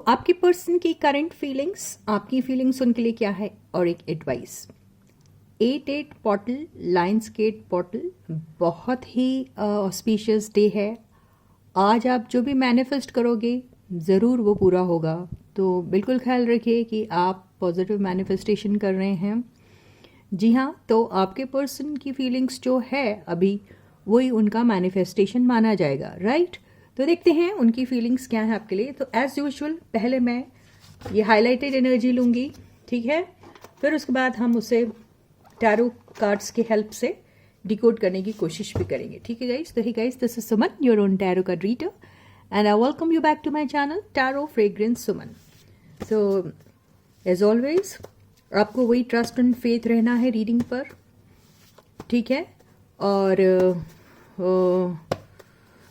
आपकी पर्सन की current feelings, आपकी फीलिंग्स उनके लिए क्या है और एक advice. 8 portal, lions gate portal, बहुत ही ऑस्पिशियस डे है। आज आप जो भी मैनिफेस्ट करोगे ज़रूर वो पूरा होगा, तो बिल्कुल ख्याल रखिए कि आप पॉजिटिव मैनिफेस्टेशन कर रहे हैं। जी हाँ, तो आपके पर्सन की फीलिंग्स जो है अभी वही उनका मैनिफेस्टेशन माना जाएगा, राइट। तो देखते हैं उनकी फीलिंग्स क्या है आपके लिए। तो एज यूजुअल पहले मैं ये हाईलाइटेड एनर्जी लूँगी, ठीक है, फिर उसके बाद हम उसे टैरो कार्ड्स की हेल्प से डिकोड करने की कोशिश भी करेंगे, ठीक है गाइस। तो hey guys, this is Suman, your own tarot card reader, and I welcome you back to my channel tarot fragrance Suman. So as always आपको वही ट्रस्ट एंड फेथ रहना है रीडिंग पर, ठीक है। और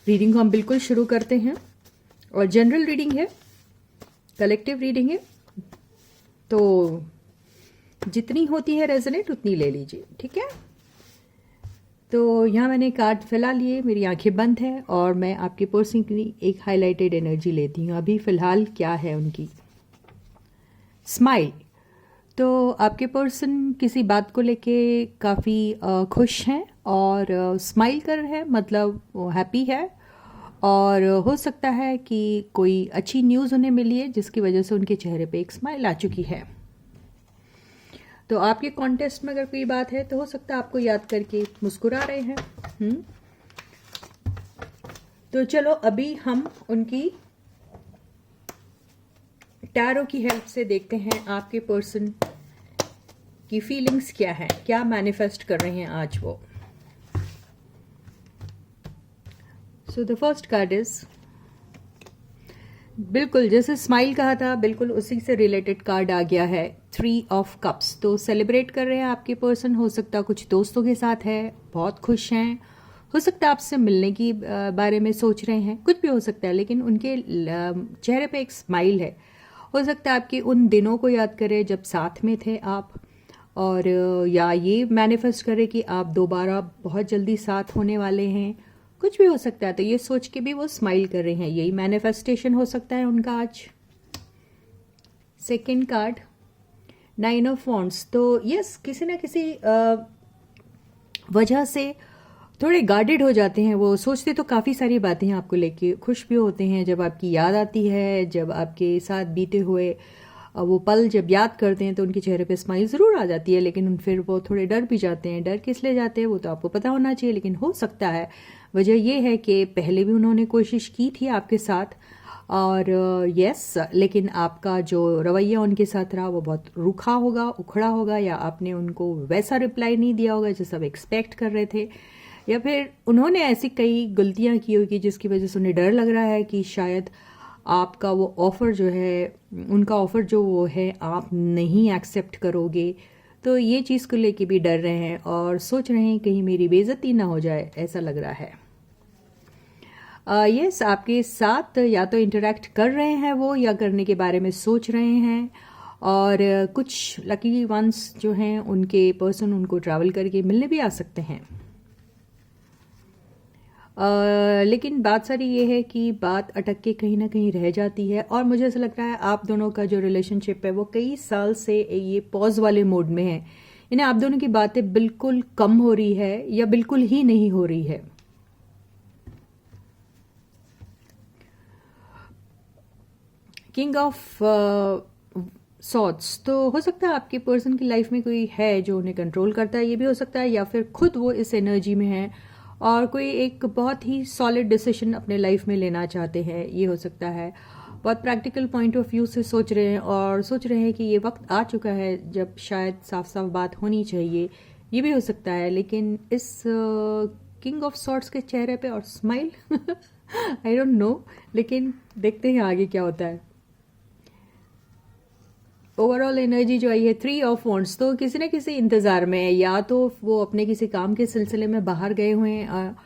रीडिंग को हम बिल्कुल शुरू करते हैं। और जनरल रीडिंग है, कलेक्टिव रीडिंग है, तो जितनी होती है रेजोनेट उतनी ले लीजिए, ठीक है। तो यहाँ मैंने कार्ड फैला लिए, मेरी आंखें बंद हैं और मैं आपके पर्सन की एक हाईलाइटेड एनर्जी लेती हूँ। अभी फिलहाल क्या है उनकी स्माइल। तो आपके पर्सन किसी बात को लेके काफ़ी खुश हैं और स्माइल कर रहे हैं, मतलब वो हैप्पी है। और हो सकता है कि कोई अच्छी न्यूज़ उन्हें मिली है जिसकी वजह से उनके चेहरे पे एक स्माइल आ चुकी है। तो आपके कॉन्टेस्ट में अगर कोई बात है तो हो सकता है आपको याद करके मुस्कुरा रहे हैं। तो चलो अभी हम उनकी टैरो की हेल्प से देखते हैं आपके पर्सन की फीलिंग्स क्या है, क्या मैनिफेस्ट कर रहे हैं आज वो। सो द फर्स्ट कार्ड इज, बिल्कुल जैसे स्माइल कहा था बिल्कुल उसी से रिलेटेड कार्ड आ गया है, 3 ऑफ कप्स। तो सेलिब्रेट कर रहे हैं आपके पर्सन, हो सकता है कुछ दोस्तों के साथ है, बहुत खुश हैं, हो सकता है आपसे मिलने की बारे में सोच रहे हैं, कुछ भी हो सकता है, लेकिन उनके चेहरे पे एक स्माइल है। हो सकता है आपके उन दिनों को याद करें जब साथ में थे आप, और या ये मैनिफेस्ट करें कि आप दोबारा बहुत जल्दी साथ होने वाले हैं, कुछ भी हो सकता है। तो ये सोच के भी वो स्माइल कर रहे हैं, यही मैनिफेस्टेशन हो सकता है उनका आज। Second card 9 of wands. तो यस, किसी ना किसी वजह से थोड़े गार्डेड हो जाते हैं, वो सोचते तो काफ़ी सारी बातें हैं आपको लेके, खुश भी होते हैं जब आपकी याद आती है, जब आपके साथ बीते हुए वो पल जब याद करते हैं तो उनके चेहरे पे स्माइल ज़रूर आ जाती है, लेकिन फिर वो थोड़े डर भी जाते हैं। डर किस लिए जाते हैं वो तो आपको पता होना चाहिए, लेकिन हो सकता है वजह ये है कि पहले भी उन्होंने कोशिश की थी आपके साथ, और यस, लेकिन आपका जो रवैया उनके साथ रहा वो बहुत रूखा होगा, उखड़ा होगा, या आपने उनको वैसा रिप्लाई नहीं दिया होगा जैसा आप एक्सपेक्ट कर रहे थे, या फिर उन्होंने ऐसी कई गलतियां की होगी जिसकी वजह से उन्हें डर लग रहा है कि शायद आपका वो ऑफ़र जो है, उनका ऑफ़र जो वो है आप नहीं एक्सेप्ट करोगे। तो ये चीज़ को लेके भी डर रहे हैं और सोच रहे हैं कहीं मेरी बेइज्जती ना हो जाए, ऐसा लग रहा है। यस, आपके साथ या तो इंटरेक्ट कर रहे हैं वो, या करने के बारे में सोच रहे हैं, और कुछ लकी वंस जो हैं उनके पर्सन उनको ट्रैवल करके मिलने भी आ सकते हैं। लेकिन बात सारी ये है कि बात अटक के कहीं ना कहीं रह जाती है, और मुझे ऐसा लग रहा है आप दोनों का जो रिलेशनशिप है वो कई साल से ये पॉज वाले मोड में है, इन्हें आप दोनों की बातें बिल्कुल कम हो रही है या बिल्कुल ही नहीं हो रही है। King of swords. तो हो सकता है आपके पर्सन की लाइफ में कोई है जो उन्हें कंट्रोल करता है, ये भी हो सकता है, या फिर खुद वो इस एनर्जी में है और कोई एक बहुत ही सॉलिड डिसीजन अपने लाइफ में लेना चाहते हैं, ये हो सकता है। बहुत प्रैक्टिकल पॉइंट ऑफ व्यू से सोच रहे हैं और सोच रहे हैं कि ये वक्त आ चुका है जब शायद साफ साफ बात होनी चाहिए, ये भी हो सकता है। लेकिन इस किंग ऑफ सॉर्ड्स के चेहरे पे और स्माइल आई डोंट नो, लेकिन देखते हैं आगे क्या होता है। ओवरऑल एनर्जी जो आई है 3 ऑफ वॉन्ड्स। तो किसी न किसी इंतज़ार में है, या तो वो अपने किसी काम के सिलसिले में बाहर गए हुए हैं,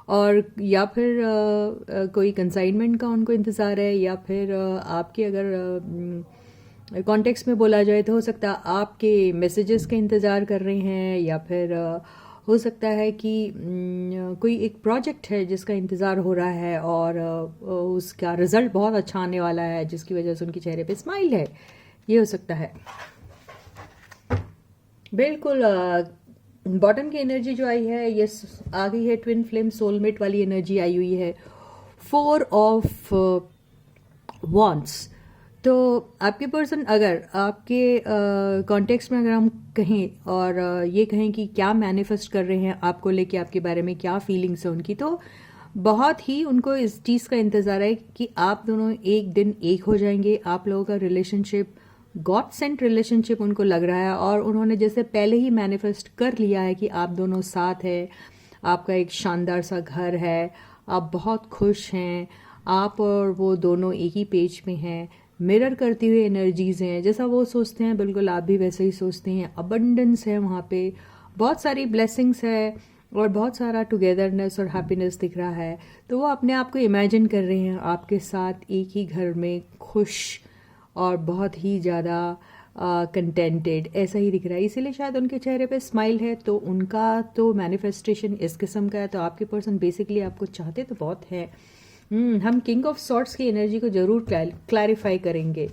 और या फिर कोई कंसाइनमेंट का उनको इंतज़ार है, या फिर आपके अगर कॉन्टेक्स्ट में बोला जाए तो हो सकता है आपके मैसेजेस का इंतज़ार कर रहे हैं, या फिर हो सकता है कि कोई एक प्रोजेक्ट है जिसका इंतज़ार हो रहा है और उसका रिजल्ट बहुत अच्छा आने वाला है, जिसकी वजह से उनके चेहरे पे स्माइल है। ये हो सकता है। बिल्कुल। बॉटम की एनर्जी जो आई है ये आ गई है ट्विन फ्लेम सोलमेट वाली एनर्जी आई हुई है। 4 ऑफ वॉन्ड्स। तो आपके पर्सन अगर आपके कॉन्टेक्स्ट में अगर हम कहें और ये कहें कि क्या मैनिफेस्ट कर रहे हैं आपको लेके, आपके बारे में क्या फीलिंग्स है उनकी, तो बहुत ही उनको इस चीज़ का इंतज़ार है कि आप दोनों एक दिन एक हो जाएंगे। आप लोगों का रिलेशनशिप गॉड सेंट रिलेशनशिप उनको लग रहा है और उन्होंने जैसे पहले ही मैनिफेस्ट कर लिया है कि आप दोनों साथ है, आपका एक शानदार सा घर है, आप बहुत खुश हैं, आप और वो दोनों एक ही पेज में हैं, मिरर करती हुई एनर्जीज हैं। जैसा वो सोचते हैं बिल्कुल आप भी वैसे ही सोचते हैं। अबंडेंस है वहाँ पे, बहुत सारी ब्लेसिंग्स है और बहुत सारा टुगेदरनेस और हैप्पीनेस दिख रहा है। तो वो अपने आप को इमेजिन कर रहे हैं आपके साथ एक ही घर में खुश और बहुत ही ज़्यादा कंटेंटेड, ऐसा ही दिख रहा है। इसीलिए शायद उनके चेहरे पे स्माइल है। तो उनका तो मैनिफेस्टेशन इस किस्म का है। तो आपके पर्सन बेसिकली आपको चाहते तो बहुत है। हम किंग ऑफ सॉर्ट्स की एनर्जी को जरूर क्लैरिफाई करेंगे,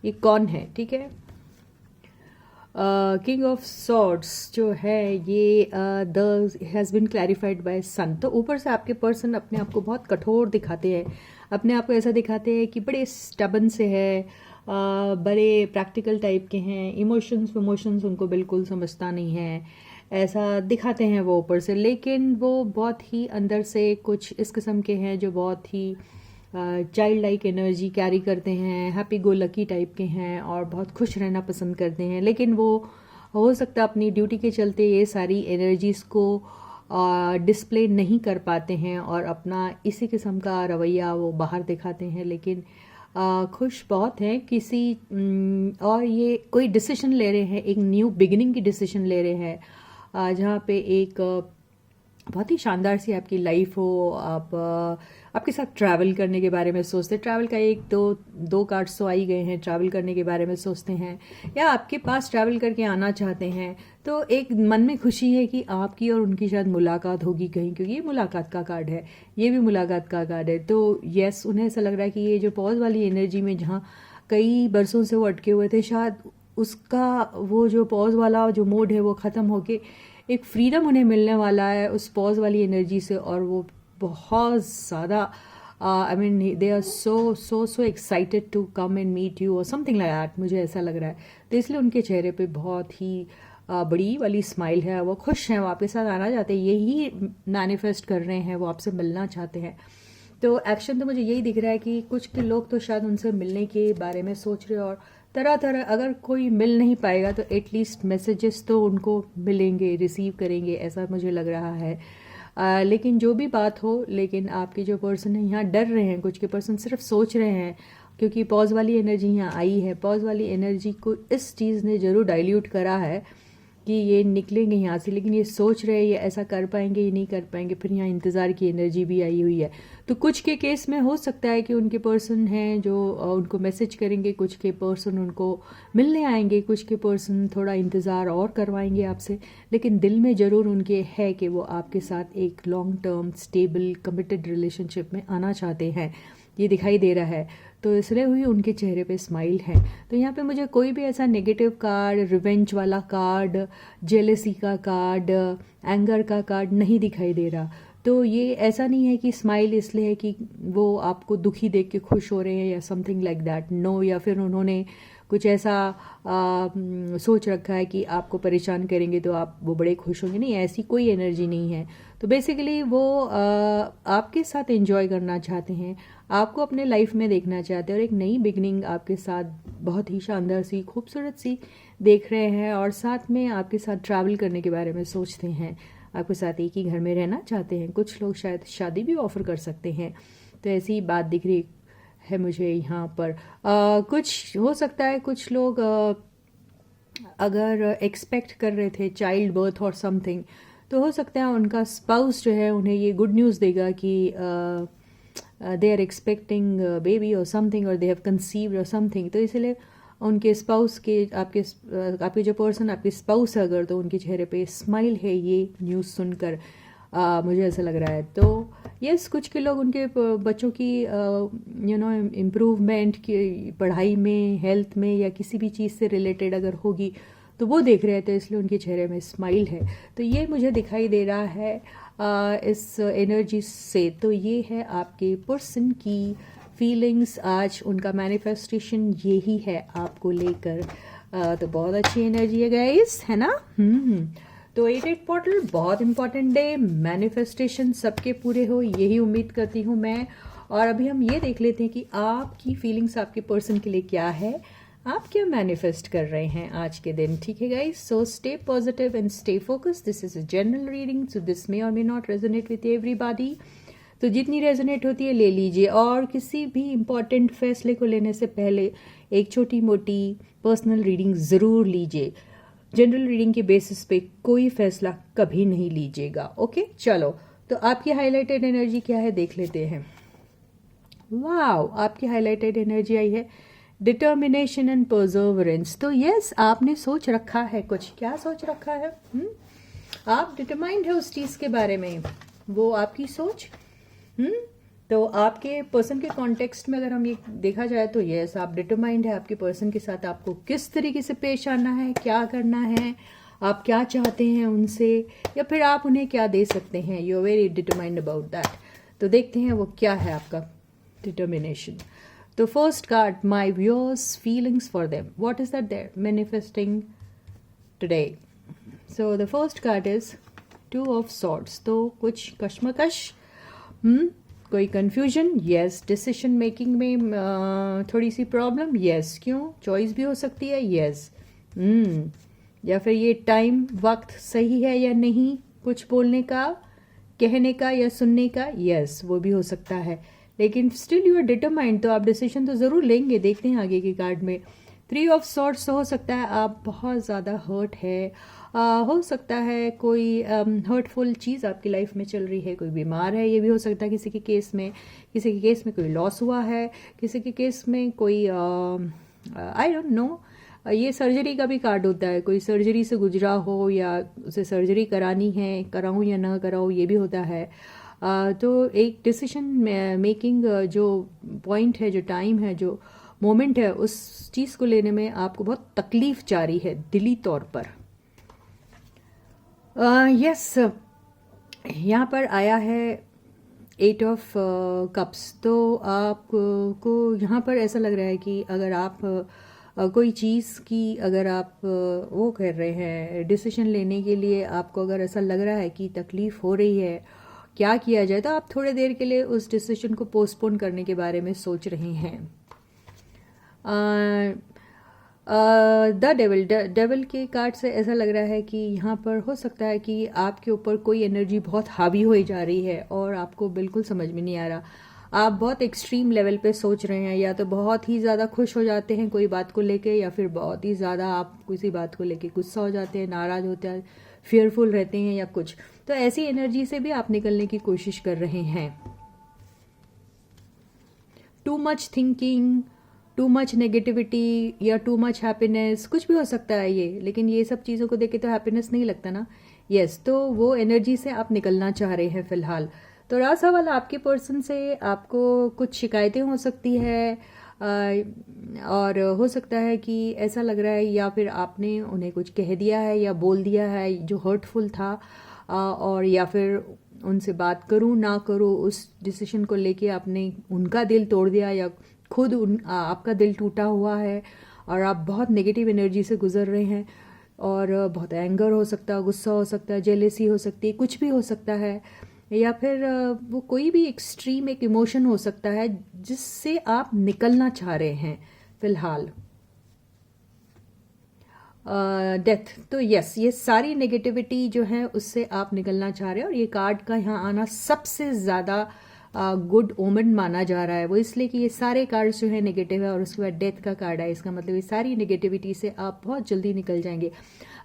ये कौन है, ठीक है। किंग ऑफ सॉर्ट्स जो है ये the has been clarified by sun. तो ऊपर से आपके पर्सन अपने आप को बहुत कठोर दिखाते हैं, अपने आप को ऐसा दिखाते हैं कि बड़े स्टबन से है, बड़े प्रैक्टिकल टाइप के हैं, इमोशंस उनको बिल्कुल समझता नहीं है, ऐसा दिखाते हैं वो ऊपर से। लेकिन वो बहुत ही अंदर से कुछ इस किस्म के हैं जो बहुत ही चाइल्ड लाइक एनर्जी कैरी करते हैं, हैप्पी गो लकी टाइप के हैं और बहुत खुश रहना पसंद करते हैं। लेकिन वो हो सकता है अपनी ड्यूटी के चलते ये सारी एनर्जीज़ को डिस्प्ले नहीं कर पाते हैं और अपना इसी किस्म का रवैया वो बाहर दिखाते हैं। लेकिन खुश बहुत हैं किसी और ये कोई डिसीजन ले रहे हैं, एक न्यू बिगिनिंग की डिसीजन ले रहे हैं जहाँ पे एक बहुत ही शानदार सी आपकी लाइफ हो। आप आपके साथ ट्रैवल करने के बारे में सोचते हैं, ट्रैवल का एक दो कार्ड्स तो आ ही गए हैं, ट्रैवल करने के बारे में सोचते हैं या आपके पास ट्रैवल करके आना चाहते हैं। तो एक मन में खुशी है कि आपकी और उनकी शायद मुलाकात होगी कहीं, क्योंकि ये मुलाकात का कार्ड है, ये भी मुलाकात का कार्ड है। तो यस, उन्हें ऐसा लग रहा है कि ये जो पॉज वाली एनर्जी में जहाँ कई बरसों से वो अटके हुए थे, शायद उसका वो जो पॉज वाला जो मोड है वो ख़त्म होके एक फ्रीडम उन्हें मिलने वाला है उस पॉज वाली एनर्जी से। और वो बहुत ज़्यादा I mean they are so excited to come and meet you और समथिंग लाइक दैट, मुझे ऐसा लग रहा है। तो इसलिए उनके चेहरे पे बहुत ही बड़ी वाली स्माइल है, वो खुश हैं, वो आपके साथ आना चाहते हैं, यही मैनिफेस्ट कर रहे हैं, वो आपसे मिलना चाहते हैं। तो एक्शन तो मुझे यही दिख रहा है कि कुछ के लोग तो शायद उनसे मिलने के बारे में सोच रहे हैं और तरह तरह, अगर कोई मिल नहीं पाएगा तो एटलीस्ट मैसेजेस तो उनको मिलेंगे, रिसीव करेंगे, ऐसा मुझे लग रहा है। लेकिन जो भी बात हो, लेकिन आपके जो पर्सन है यहाँ डर रहे हैं, कुछ के पर्सन सिर्फ सोच रहे हैं, क्योंकि पॉज वाली एनर्जी यहाँ आई है। पॉज वाली एनर्जी को इस चीज़ ने ज़रूर डाइल्यूट करा है कि ये निकलेंगे यहाँ से, लेकिन ये सोच रहे हैं ये ऐसा कर पाएंगे, ये नहीं कर पाएंगे। फिर यहाँ इंतज़ार की एनर्जी भी आई हुई है। तो कुछ के केस में हो सकता है कि उनके पर्सन हैं जो उनको मैसेज करेंगे, कुछ के पर्सन उनको मिलने आएंगे, कुछ के पर्सन थोड़ा इंतज़ार और करवाएंगे आपसे, लेकिन दिल में ज़रूर उनके है कि वो आपके साथ एक long term stable committed relationship में आना चाहते हैं, ये दिखाई दे रहा है। तो इसलिए हुई उनके चेहरे पे स्माइल है। तो यहाँ पे मुझे कोई भी ऐसा नेगेटिव कार्ड, रिवेंज वाला कार्ड, जेलेसी का कार्ड, एंगर का कार्ड नहीं दिखाई दे रहा। तो ये ऐसा नहीं है कि स्माइल इसलिए है कि वो आपको दुखी देख के खुश हो रहे हैं या समथिंग लाइक दैट, नो। या फिर उन्होंने कुछ ऐसा सोच रखा है कि आपको परेशान करेंगे तो आप वो बड़े खुश होंगे, नहीं, ऐसी कोई एनर्जी नहीं है। तो बेसिकली वो आपके साथ एंजॉय करना चाहते हैं, आपको अपने लाइफ में देखना चाहते हैं और एक नई बिगनिंग आपके साथ बहुत ही शानदार सी, खूबसूरत सी देख रहे हैं और साथ में आपके साथ ट्रैवल करने के बारे में सोचते हैं, आपके साथ एक ही घर में रहना चाहते हैं। कुछ लोग शायद शादी भी ऑफर कर सकते हैं। तो ऐसी बात दिख रही है मुझे यहाँ पर। कुछ हो सकता है कुछ लोग अगर एक्सपेक्ट कर रहे थे चाइल्ड बर्थ और समथिंग, तो हो सकता है उनका स्पाउस जो है उन्हें ये गुड न्यूज़ देगा कि दे आर एक्सपेक्टिंग बेबी और समथिंग और दे हैव कंसीव्ड और समथिंग। तो इसलिए उनके स्पाउस के आपके जो पर्सन आपके स्पाउस है अगर, तो उनके चेहरे पे स्माइल है, ये न्यूज़ सुनकर मुझे ऐसा लग रहा है। तो यस, कुछ के लोग उनके बच्चों की इम्प्रूवमेंट की पढ़ाई में, हेल्थ में या किसी भी चीज़ से रिलेटेड अगर होगी तो वो देख रहे थे, इसलिए उनके चेहरे में स्माइल है। तो ये मुझे दिखाई दे रहा है इस एनर्जी से। तो ये है आपके पर्सन की फीलिंग्स, आज उनका मैनिफेस्टेशन यही है आपको लेकर। तो बहुत अच्छी एनर्जी है गाइस, है ना। तो 8-8 पोर्टल बहुत इंपॉर्टेंट डे, मैनिफेस्टेशन सबके पूरे हो यही उम्मीद करती हूँ मैं। और अभी हम ये देख लेते हैं कि आपकी फीलिंग्स आपके पर्सन के लिए क्या है, आप क्या मैनिफेस्ट कर रहे हैं आज के दिन। ठीक है guys, so stay positive and stay focus. This is a general reading, so this may or may not resonate with everybody. तो जितनी रेजोनेट होती है ले लीजिए, और किसी भी इम्पॉर्टेंट फैसले को लेने से पहले एक छोटी मोटी पर्सनल रीडिंग ज़रूर लीजिए। जनरल रीडिंग के बेसिस पे कोई फैसला कभी नहीं लीजिएगा। ओके, चलो तो आपकी हाईलाइटेड एनर्जी क्या है देख लेते हैं। वाओ, आपकी हाईलाइटेड एनर्जी आई है डिटर्मिनेशन एंड परजर्वरेंस। तो यस, आपने सोच रखा है कुछ। क्या सोच रखा है? आप डिटरमाइंड है उस चीज के बारे में, वो आपकी सोच। तो आपके पर्सन के कॉन्टेक्स्ट में अगर हम ये देखा जाए तो यस, आप डिटरमाइंड है आपके पर्सन के साथ, आपको किस तरीके से पेश आना है, क्या करना है, आप क्या चाहते हैं उनसे, या फिर आप उन्हें क्या दे सकते हैं। You are very determined about that. तो देखते हैं वो क्या है आपका डिटर्मिनेशन। तो first card, my viewers feelings for them, what is that they're manifesting today. So the first card is 2 of swords. तो कुछ कश्मकश, कोई कंफ्यूजन, यस। डिसीजन मेकिंग में थोड़ी सी प्रॉब्लम, यस। क्यों? चॉइस भी हो सकती है, यस। या फिर ये टाइम वक्त सही है या नहीं कुछ बोलने का, कहने का या सुनने का, यस, वो भी हो सकता है। लेकिन स्टिल यू आर डिटरमाइंड, तो आप डिसीजन तो ज़रूर लेंगे। देखते हैं आगे के कार्ड में 3 ऑफ सॉर्ड्स। हो सकता है आप बहुत ज़्यादा हर्ट है, हो सकता है कोई हर्टफुल चीज़ आपकी लाइफ में चल रही है, कोई बीमार है, ये भी हो सकता है किसी के केस में। किसी के केस में कोई लॉस हुआ है, किसी के केस में कोई आई डोंट नो, ये सर्जरी का भी कार्ड होता है, कोई सर्जरी से गुजरा हो या उसे सर्जरी करानी है, कराऊं या ना कराऊं, ये भी होता है। तो एक डिसीजन मेकिंग जो पॉइंट है, जो टाइम है, जो मोमेंट है, उस चीज़ को लेने में आपको बहुत तकलीफ जा रही है दिली तौर पर। यस, यहाँ पर आया है 8 ऑफ कप्स। तो आपको यहाँ पर ऐसा लग रहा है कि अगर आप कोई चीज़ की अगर आप वो कर रहे हैं डिसीजन लेने के लिए, आपको अगर ऐसा लग रहा है कि तकलीफ़ हो रही है, क्या किया जाए, तो आप थोड़े देर के लिए उस डिसीजन को पोस्टपोन करने के बारे में सोच रहे हैं। द डेविल के कार्ड से ऐसा लग रहा है कि यहाँ पर हो सकता है कि आपके ऊपर कोई एनर्जी बहुत हावी हो जा रही है और आपको बिल्कुल समझ में नहीं आ रहा। आप बहुत एक्सट्रीम लेवल पे सोच रहे हैं, या तो बहुत ही ज़्यादा खुश हो जाते हैं कोई बात को लेके, या फिर बहुत ही ज़्यादा आप किसी बात को लेके गुस्सा हो जाते हैं, नाराज़ होते हैं, फियरफुल रहते हैं या कुछ। तो ऐसी एनर्जी से भी आप निकलने की कोशिश कर रहे हैं। Too much thinking, too much negativity या टू मच हैप्पीनेस, कुछ भी हो सकता है ये, लेकिन ये सब चीज़ों को देख के तो हैप्पीनेस नहीं लगता ना। यस, तो वो एनर्जी से आप निकलना चाह रहे हैं फिलहाल। तो रहा सवाल आपके पर्सन से, आपको कुछ शिकायतें हो सकती है, और हो सकता है कि ऐसा लग रहा है या फिर आपने उन्हें कुछ कह दिया है या बोल दिया है जो हर्टफुल था, और या फिर उनसे बात करूं ना करूं उस डिसीजन को लेके आपने उनका दिल तोड़ दिया, या खुद आपका दिल टूटा हुआ है और आप बहुत नेगेटिव एनर्जी से गुजर रहे हैं, और बहुत एंगर हो सकता है, गुस्सा हो सकता है, जेलेसी हो सकती है, कुछ भी हो सकता है, या फिर वो कोई भी एक्सट्रीम एक इमोशन हो सकता है जिससे आप निकलना चाह रहे हैं फिलहाल। डेथ, तो यस, ये सारी नेगेटिविटी जो है उससे आप निकलना चाह रहे हैं, और ये कार्ड का यहाँ आना सबसे ज़्यादा गुड ओमन माना जा रहा है। वो इसलिए कि ये सारे कार्ड्स जो है नेगेटिव है और उसके बाद डेथ का कार्ड है। इसका मतलब ये सारी नेगेटिविटी से आप बहुत जल्दी निकल जाएंगे।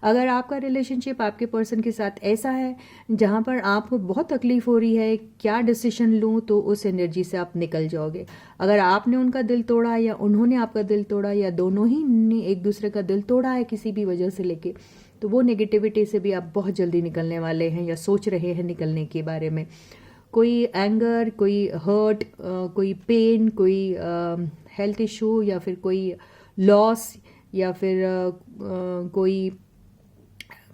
अगर आपका रिलेशनशिप आपके पर्सन के साथ ऐसा है जहाँ पर आपको बहुत तकलीफ हो रही है क्या डिसीजन लूँ, तो उस एनर्जी से आप निकल जाओगे। अगर आपने उनका दिल तोड़ा या उन्होंने आपका दिल तोड़ा या दोनों ही ने एक दूसरे का दिल तोड़ा है किसी भी वजह से लेके, तो वो नेगेटिविटी से भी आप बहुत जल्दी निकलने वाले हैं या सोच रहे हैं निकलने के बारे में। कोई एंगर, कोई हर्ट, कोई पेन, कोई हेल्थ इशू या फिर कोई लॉस या फिर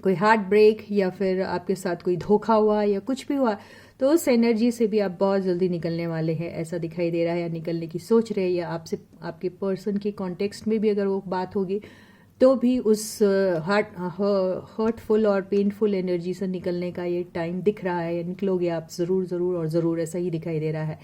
कोई हार्ट ब्रेक या फिर आपके साथ कोई धोखा हुआ या कुछ भी हुआ, तो उस एनर्जी से भी आप बहुत जल्दी निकलने वाले हैं ऐसा दिखाई दे रहा है, या निकलने की सोच रहे हैं, या आपसे आपके पर्सन के कॉन्टेक्स्ट में भी अगर वो बात होगी तो भी उस हर्टफुल और पेनफुल एनर्जी से निकलने का ये टाइम दिख रहा है, या निकलोगे आप ज़रूर ज़रूर और ज़रूर, ऐसा ही दिखाई दे रहा है।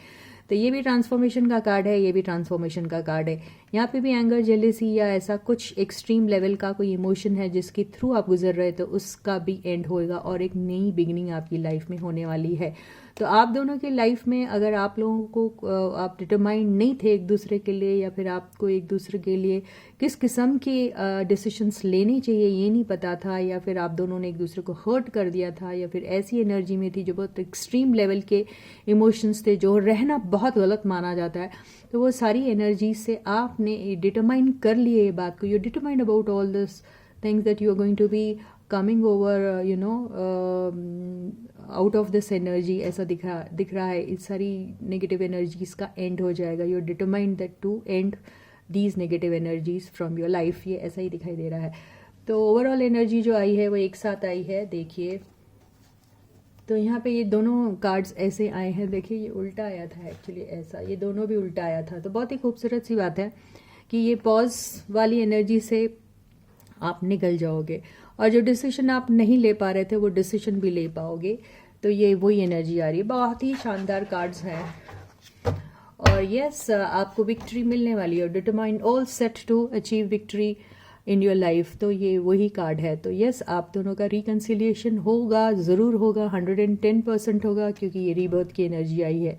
तो ये भी ट्रांसफॉर्मेशन का कार्ड है, ये भी ट्रांसफॉर्मेशन का कार्ड है। यहाँ पे भी एंगर, जेलेसी या ऐसा कुछ एक्सट्रीम लेवल का कोई इमोशन है जिसके थ्रू आप गुजर रहे, तो उसका भी एंड होएगा और एक नई बिगिनिंग आपकी लाइफ में होने वाली है। तो आप दोनों की लाइफ में अगर आप लोगों को आप डिटरमाइंड नहीं थे एक दूसरे के लिए, या फिर आपको एक दूसरे के लिए किस किस्म के डिसीशंस लेने चाहिए ये नहीं पता था, या फिर आप दोनों ने एक दूसरे को हर्ट कर दिया था, या फिर ऐसी एनर्जी में थी जो बहुत एक्सट्रीम लेवल के इमोशंस थे जो रहना बहुत गलत माना जाता है, तो वो सारी एनर्जी से आपने डिटरमाइन कर लिए ये बात को, you determined about all this things that you are going to be coming over out of this energy. ऐसा दिख रहा है इस सारी नेगेटिव एनर्जीज का एंड हो जाएगा। You are determined that to end these negative energies from your life, ये ऐसा ही दिखाई दे रहा है। तो ओवरऑल एनर्जी जो आई है वो एक साथ आई है, देखिए। तो यहाँ पे ये दोनों कार्ड्स ऐसे आए हैं, देखिए ये उल्टा आया था एक्चुअली, ऐसा ये दोनों भी उल्टा आया था। तो बहुत ही खूबसूरत सी बात है कि ये पॉज वाली एनर्जी से आप निकल जाओगे और जो डिसीजन आप नहीं ले पा रहे थे वो डिसीजन भी ले पाओगे। तो ये वही एनर्जी आ रही है, बहुत ही शानदार कार्ड्स हैं। और यस, आपको विक्ट्री मिलने वाली है, determined all set to achieve victory in your life. तो ये वही कार्ड है। तो यस, आप दोनों का रिकन्सिलिएशन होगा, ज़रूर होगा, 110% होगा, क्योंकि ये रीबर्थ की एनर्जी आई है।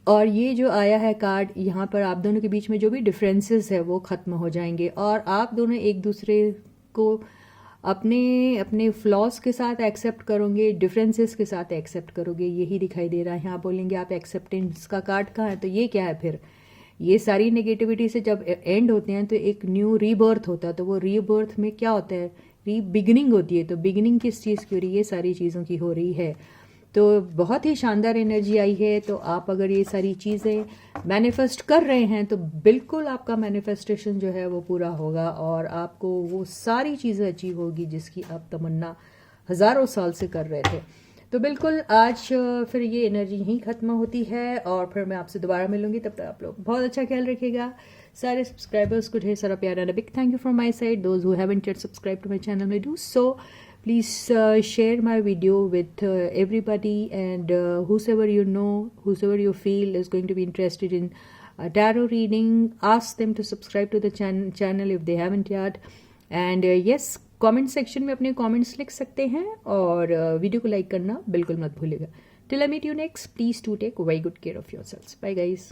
और ये जो आया है कार्ड, यहाँ पर आप दोनों के बीच में जो भी डिफरेंसेस है वो ख़त्म हो जाएंगे और आप दोनों एक दूसरे को अपने अपने फ्लॉज के साथ एक्सेप्ट करोगे, डिफरेंसेस के साथ एक्सेप्ट करोगे, यही दिखाई दे रहा है। यहाँ बोलेंगे आप एक्सेप्टेंस का कार्ड कहाँ है, तो ये क्या है फिर? ये सारी नेगेटिविटी से जब एंड होते हैं तो एक न्यू रीबर्थ होता है। तो वो रीबर्थ में क्या होता है? बिगिनिंग होती है। तो बिगिनिंग किस चीज़ की हो रही है? ये सारी चीज़ों की हो रही है। तो बहुत ही शानदार एनर्जी आई है। तो आप अगर ये सारी चीज़ें मैनिफेस्ट कर रहे हैं तो बिल्कुल आपका मैनिफेस्टेशन जो है वो पूरा होगा और आपको वो सारी चीज़ें अचीव होगी जिसकी आप तमन्ना हज़ारों साल से कर रहे थे। तो बिल्कुल आज फिर ये एनर्जी यहीं ख़त्म होती है और फिर मैं आपसे दोबारा मिलूंगी। तब तक आप लोग बहुत अच्छा ख्याल रखिएगा। सारे सब्सक्राइबर्स को ढेर सारा प्यार and big thank you from my side. Those who haven't yet subscribe to my channel may do so. Please share my video with everybody and whosoever you know, whosoever you feel is going to be interested in tarot reading, ask them to subscribe to the channel if they haven't yet. And yes, comment section में अपने comments लिख सकते हैं और video को like करना बिल्कुल मत भूलिएगा। Till I meet you next, please do take very good care of yourselves. Bye guys.